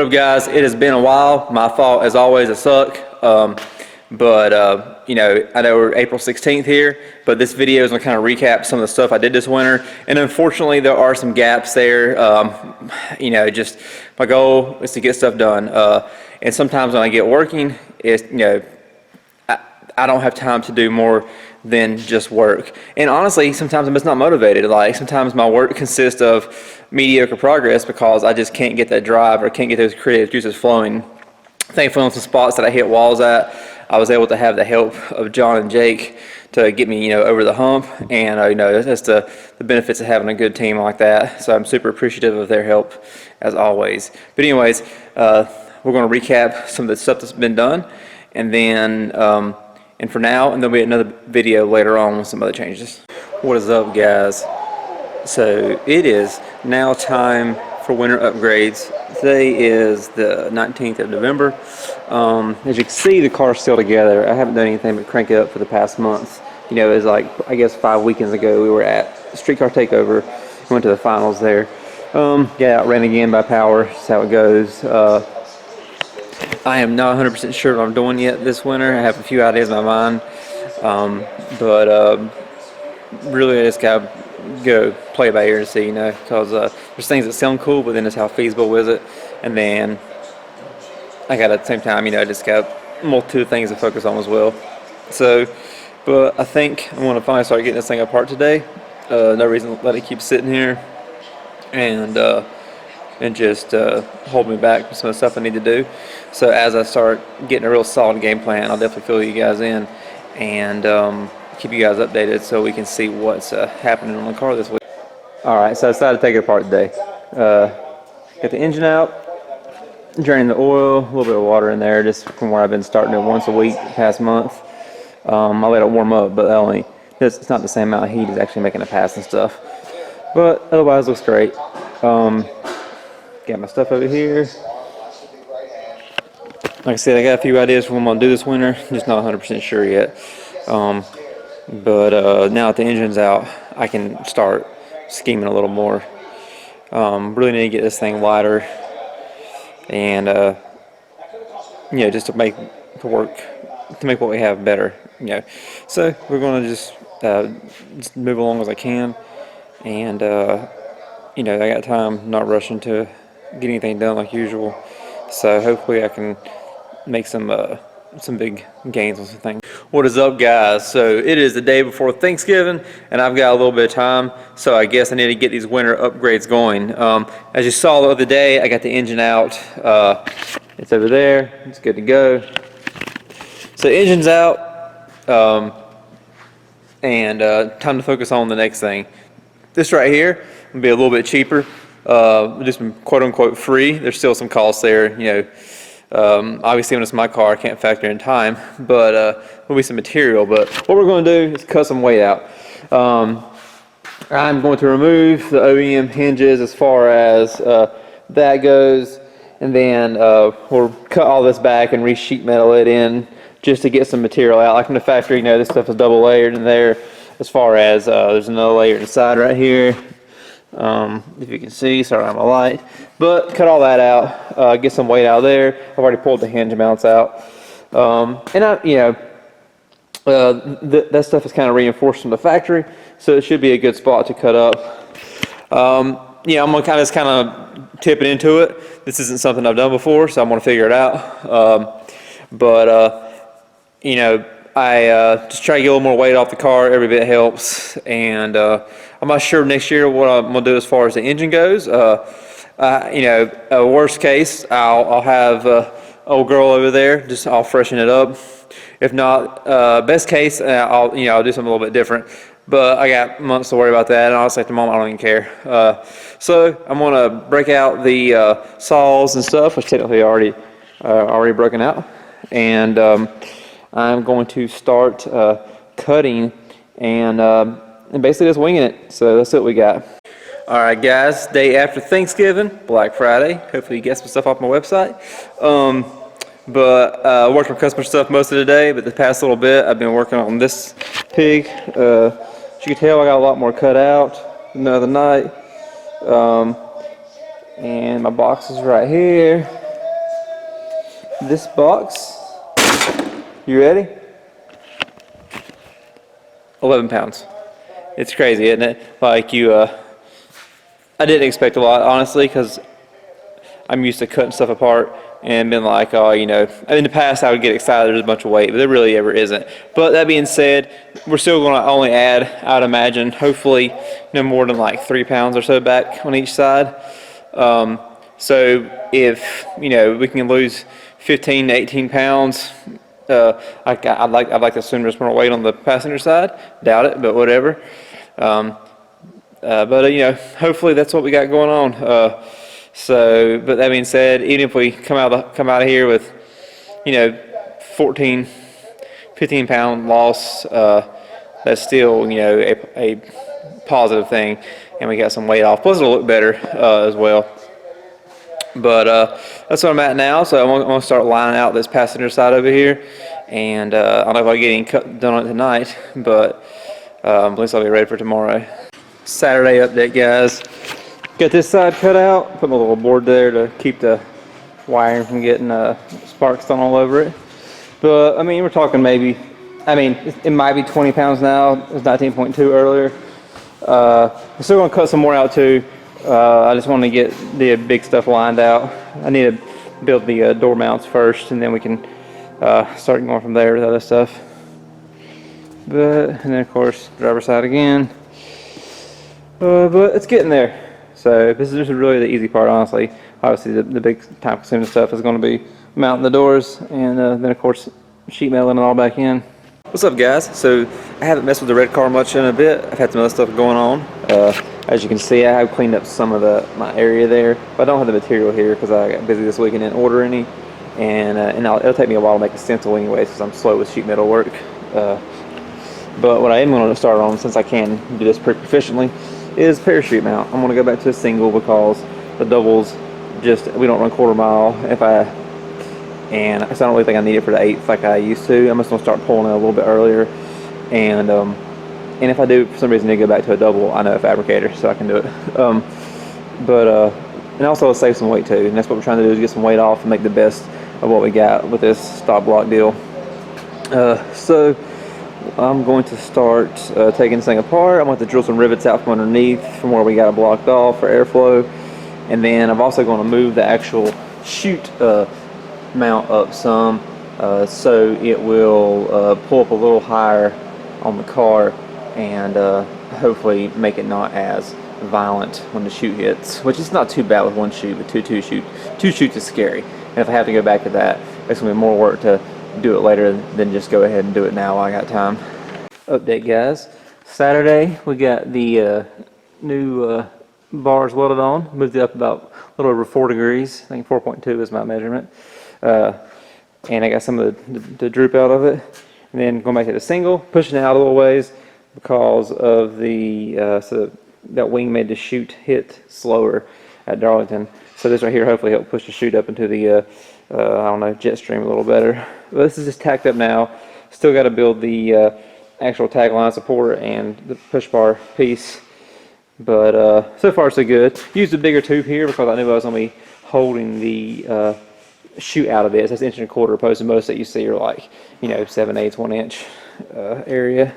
What up, guys? It has been a while. My fault, as always. I suck. You know, I know we're April 16th here, but this video is going to kind of recap some of the stuff I did this winter. And unfortunately, there are some gaps there. You know, just my goal is to get stuff done. And sometimes when I get working, it's, you know, I don't have time to do more than just work. And honestly, sometimes I'm just not motivated. Like, sometimes my work consists of mediocre progress because I just can't get that drive or can't get those creative juices flowing. Thankfully, on some spots that I hit walls at, I was able to have the help of John and Jake to get me, you know, over the hump. And you know, that's the benefits of having a good team like that. So I'm super appreciative of their help, as always. But anyways, we're going to recap some of the stuff that's been done, and then and for now, and there'll be another video later on with some other changes. What is up, guys? So it is now time for winter upgrades. Today is the 19th of November. As you can see, the car's still together. I haven't done anything but crank it up for the past month. You know, it was like, I guess 5 weekends ago, we were at Streetcar Takeover. We went to the finals there. Yeah, outran again by power. That's how it goes. I am not 100% sure what I'm doing yet this winter. I have a few ideas in my mind. Really, I just got to go play it by ear to see, you know, because there's things that sound cool, but then it's how feasible is it. And then I got, at the same time, you know, I just got multitude of things to focus on as well. So, but I think I'm going to finally start getting this thing apart today. No reason to let it keep sitting here and just hold me back from some of the stuff I need to do. So as I start getting a real solid game plan, I'll definitely fill you guys in and keep you guys updated so we can see what's happening on the car this week. Alright, so I decided to take it apart today. Got the engine out, draining the oil, a little bit of water in there just from where I've been starting it once a week the past month. I let it warm up, but it's not the same amount of heat as actually making a pass and stuff. But otherwise, it looks great. Got my stuff over here. Like I said, I got a few ideas for what I'm going to do this winter. Just not 100% sure yet. Now that the engine's out, I can start scheming a little more. Really need to get this thing lighter and you know, just to make what we have better, you know. So we're going to just move along as I can, and you know, I got time, not rushing to get anything done like usual. So hopefully I can make some big gains on some things. What is up, guys? So it is the day before Thanksgiving, and I've got a little bit of time, so I guess I need to get these winter upgrades going. As you saw the other day, I got the engine out. It's over there. It's good to go. So the engine's out, and time to focus on the next thing. This right here will be a little bit cheaper, just quote-unquote free. There's still some costs there, you know. Obviously, when it's my car, I can't factor in time, but there'll be some material. But what we're going to do is cut some weight out. I'm going to remove the OEM hinges as far as that goes, and then we'll cut all this back and re-sheet metal it in just to get some material out. Like in the factory, you know, this stuff is double layered in there. As far as there's another layer inside right here. If you can see, sorry I'm a light, but cut all that out, get some weight out there. I've already pulled the hinge mounts out, and you know, that stuff is kind of reinforced from the factory, so it should be a good spot to cut up. Yeah, I'm gonna kind of tip it into it. This isn't something I've done before, so I'm gonna figure it out. You know, I just try to get a little more weight off the car. Every bit helps, and I'm not sure next year what I'm gonna do as far as the engine goes. You know, worst case, I'll have old girl over there. I'll freshen it up. If not, best case, I'll do something a little bit different. But I got months to worry about that, and honestly, at the moment, I don't even care. So I'm gonna break out the saws and stuff, which technically already broken out, and I'm going to start cutting and basically just winging it. So that's what we got. Alright, guys, day after Thanksgiving, Black Friday. Hopefully you get some stuff off my website. Worked on customer stuff most of the day, but the past little bit I've been working on this pig. As you can tell, I got a lot more cut out than the other night. And my box is right here. this box, you ready? 11 pounds. It's crazy, isn't it? Like I didn't expect a lot, honestly, because I'm used to cutting stuff apart and been like, oh, in the past I would get excited there's a bunch of weight, but there really ever isn't. But that being said, we're still going to only add, I would imagine, hopefully no more than like 3 pounds or so back on each side. So if, we can lose 15 to 18 pounds, I'd like to assume there's more weight on the passenger side. Doubt it, but whatever. But hopefully that's what we got going on. But that being said, even if we come out of here with, 14, 15 pound loss, that's still, a positive thing, and we got some weight off. Plus it'll look better as well. But that's what I'm at now. So I'm going to start lining out this passenger side over here, and I don't know if I'll get any done on it tonight, but at least I'll be ready for tomorrow. Saturday update, guys. Got this side cut out. Put my little board there to keep the wiring from getting sparks done all over it. But I mean, we're talking maybe. I mean, it might be 20 pounds now. It was 19.2 earlier. I'm still gonna cut some more out too. I just want to get the big stuff lined out. I need to build the door mounts first, and then we can start going from there with other stuff. And then of course, driver's side again. But it's getting there. So this is really the easy part, honestly. Obviously, the big time-consuming stuff is going to be mounting the doors, and then of course sheet metal it all back in. What's up, guys? So I haven't messed with the red car much in a bit. I've had some other stuff going on. As you can see, I have cleaned up some of my area there, but I don't have the material here because I got busy this week and didn't order any. And it'll take me a while to make a stencil anyways because I'm slow with sheet metal work. But what I am going to start on, since I can do this pretty proficiently, is parachute mount. I'm going to go back to a single because the doubles we don't run quarter mile and I don't really think I need it for the 8th like I used to. I'm just going to start pulling it a little bit earlier, and if I do for some reason need to go back to a double, I know a fabricator so I can do it. And also it'll save some weight too, and that's what we're trying to do, is get some weight off and make the best of what we got with this stop block deal. So I'm going to start taking this thing apart. I'm going to drill some rivets out from underneath from where we got it blocked off for airflow. And then I'm also going to move the actual chute mount up some so it will pull up a little higher on the car and hopefully make it not as violent when the chute hits, which is not too bad with one chute, but two chutes is scary. And if I have to go back to that, it's going to be more work to do it later than just go ahead and do it now while I got time. Update, guys. Saturday we got the new bars welded on. Moved it up about a little over 4 degrees. I think 4.2 is my measurement. And I got some of the droop out of it. And then going back to the single, pushing it out a little ways because of so that wing made the chute hit slower at Darlington. So this right here hopefully help push the chute up into the I don't know, jet stream a little better. But this is just tacked up now. Still got to build the actual tagline support and the push bar piece. But so far so good. Used a bigger tube here because I knew I was going to be holding the chute out of it. So it's 1.25 inches opposed to most that you see are like, 7/8, 1 inch area.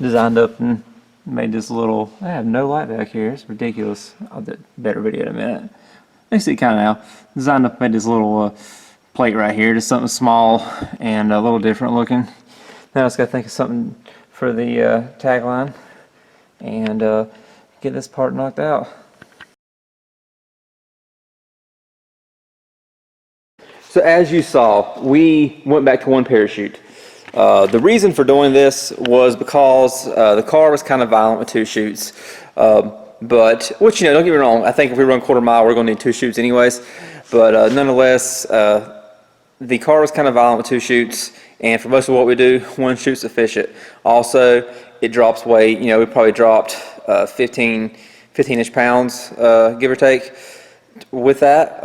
Designed up and made this little, I have no light back here. It's ridiculous. I'll do a better video in a minute. You see kind of now. Designed up, made this little plate right here, just something small and a little different looking. Now I just got to think of something for the tagline and get this part knocked out. So as you saw, we went back to one parachute. The reason for doing this was because the car was kind of violent with 2 chutes. But, which, don't get me wrong, I think if we run quarter mile, we're going to need 2 chutes anyways. But nonetheless, the car was kind of violent with 2 chutes, and for most of what we do, 1 chute's sufficient. Also, it drops weight. We probably dropped 15-ish pounds, give or take, with that.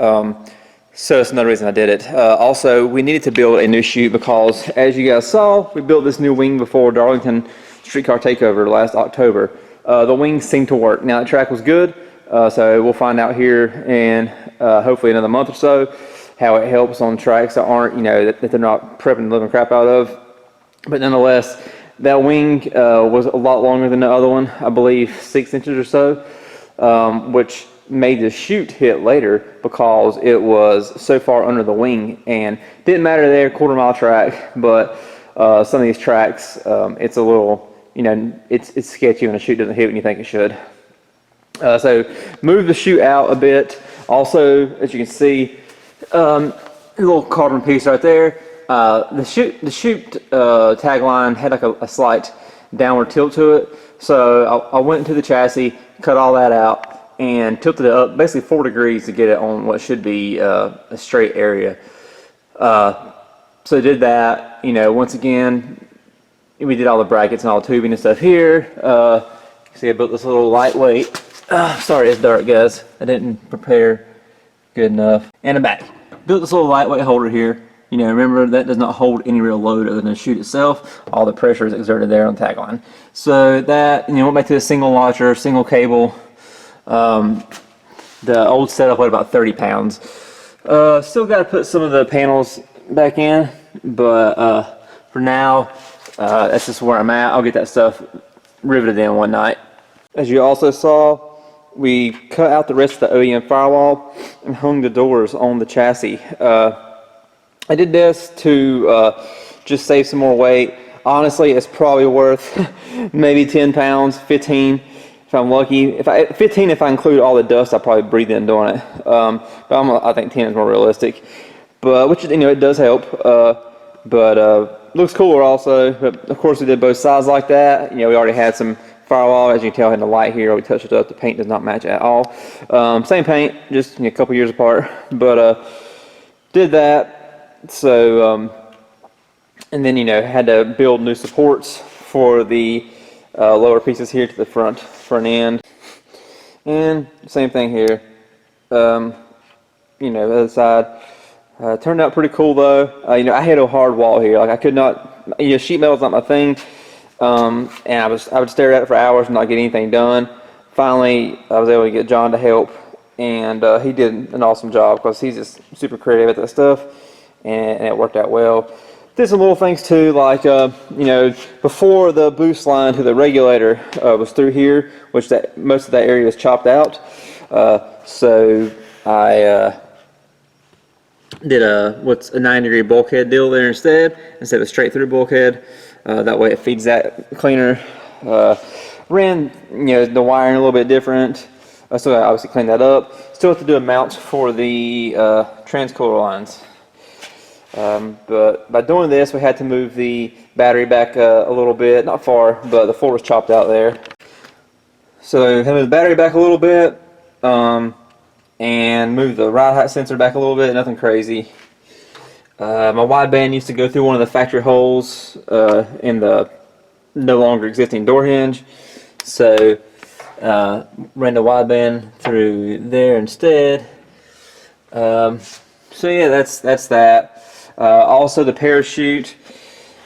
So that's another reason I did it. Also, we needed to build a new chute because, as you guys saw, we built this new wing before Darlington Streetcar Takeover last October. The wings seemed to work. Now, the track was good. So we'll find out here in hopefully another month or so how it helps on tracks that aren't, you know, that they're not prepping the living crap out of. But nonetheless, that wing was a lot longer than the other one, I believe 6 inches or so, which made the chute hit later because it was so far under the wing. And didn't matter there, quarter-mile track, but some of these tracks, it's a little, you know, it's sketchy when the chute doesn't hit when you think it should. So move the chute out a bit. Also, as you can see, a little carbon piece right there. The chute tagline had like a slight downward tilt to it. So I went into the chassis, cut all that out, and tilted it up basically 4 degrees to get it on what should be a straight area. So did that, you know, once again, we did all the brackets and all the tubing and stuff here. See, I built this little lightweight. Sorry, it's dark, guys. I didn't prepare good enough. And the back. Built this little lightweight holder here. You know, remember that does not hold any real load other than the chute itself. All the pressure is exerted there on the tagline. So that, you know, went back to the single launcher, single cable. The old setup weighed about 30 pounds. Still got to put some of the panels back in, but for now, that's just where I'm at. I'll get that stuff riveted in one night. As you also saw, we cut out the rest of the OEM firewall and hung the doors on the chassis. I did this to just save some more weight. Honestly, it's probably worth maybe 10 pounds, 15 if I'm lucky. 15 if I include all the dust I probably breathe in doing it. But I think 10 is more realistic. But which, you know, it does help. But looks cooler also. But of course, we did both sides like that. You know, we already had some firewall, as you can tell, in the light here. We touched it up. The paint does not match at all. Same paint, just, you know, a couple years apart. But did that. So and then, you know, had to build new supports for the lower pieces here to the front end. And same thing here. You know, the other side. Turned out pretty cool though. You know, I hit a hard wall here. Like I could not, you know, sheet metal is not my thing. And I would stare at it for hours and not get anything done. Finally, I was able to get John to help, and he did an awesome job because he's just super creative at that stuff, and it worked out well. Did some little things too, like you know, before the boost line to the regulator was through here, which most of that area was chopped out. So I did a 9-degree bulkhead deal there instead of a straight through bulkhead. That way it feeds that cleaner. Ran, you know, the wiring a little bit different. So I obviously cleaned that up. Still have to do a mount for the transcooler lines. But by doing this, we had to move the battery back a little bit, not far, but the floor was chopped out there. So had to move the battery back a little bit, and move the ride height sensor back a little bit. Nothing crazy. My wideband used to go through one of the factory holes in the no longer existing door hinge, so ran the wideband through there instead. So yeah, that's that. Also the parachute,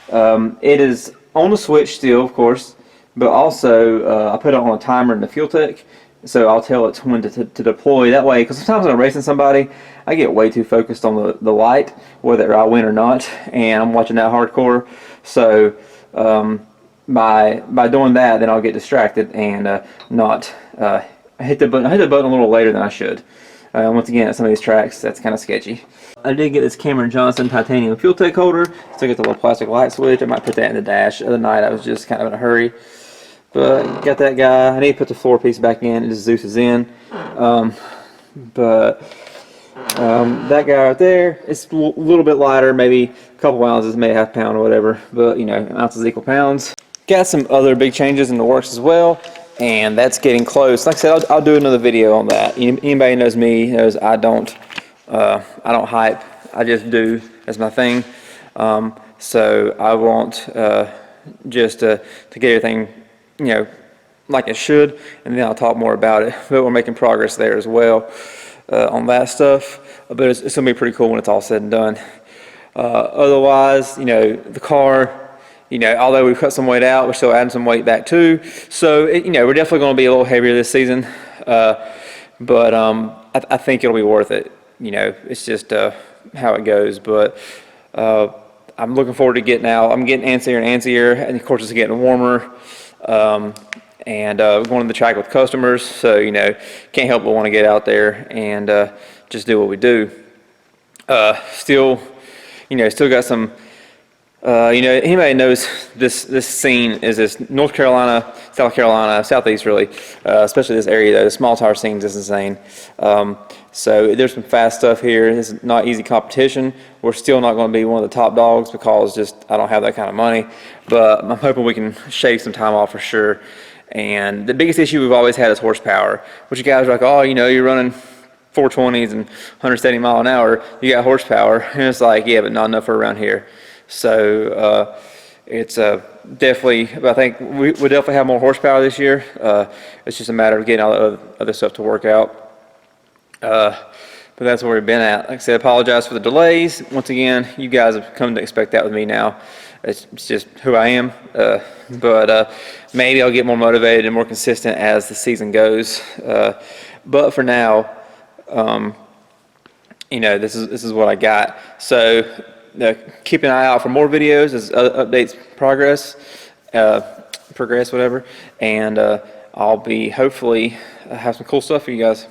it is on the switch still, of course, but also I put it on a timer in the Fuel Tech, so I'll tell it when to deploy. That way, because sometimes when I'm racing somebody, I get way too focused on the light, whether I win or not, and I'm watching that hardcore. So by doing that, then I'll get distracted and not hit the button. I hit the button a little later than I should. Once again, at some of these tracks, that's kind of sketchy. I did get this Cameron Johnson titanium Fuel Tech holder. Still get the little plastic light switch. I might put that in the dash. The other night I was just kind of in a hurry. But got that guy. I need to put the floor piece back in. It just Zeus in. That guy right there, it's a little bit lighter, maybe a couple ounces, maybe half pound or whatever. But, you know, ounces equal pounds. Got some other big changes in the works as well, and that's getting close. Like I said, I'll do another video on that. Anybody who knows me knows I don't hype. I just do. That's my thing. So I want just to get everything, you know, like it should, and then I'll talk more about it. But we're making progress there as well on that stuff. But it's gonna be pretty cool when it's all said and done. Otherwise, you know, the car, you know, although we've cut some weight out, we're still adding some weight back too. So, you know, we're definitely going to be a little heavier this season. but I think it'll be worth it. You know, it's just how it goes. But I'm looking forward to getting out. I'm getting antsier and antsier, and of course it's getting warmer. And going to the track with customers, so you know, can't help but want to get out there and just do what we do. Still, you know, still got some. You know, anybody knows this scene is this North Carolina, South Carolina, Southeast really, especially this area though. The small tire scene is insane. So there's some fast stuff here. This is not easy competition. We're still not going to be one of the top dogs because just I don't have that kind of money. But I'm hoping we can shave some time off for sure. And the biggest issue we've always had is horsepower, which you guys are like, oh, you know, you're running 420s and 170 mile an hour, you got horsepower. And it's like, yeah, but not enough for around here. So it's definitely, I think we definitely have more horsepower this year. It's just a matter of getting all the other stuff to work out. But that's where we've been at. Like I said, I apologize for the delays. Once again, you guys have come to expect that with me now. It's just who I am. But maybe I'll get more motivated and more consistent as the season goes. But for now, you know, this is what I got. So keep an eye out for more videos as updates progress, whatever. And I'll be hopefully have some cool stuff for you guys.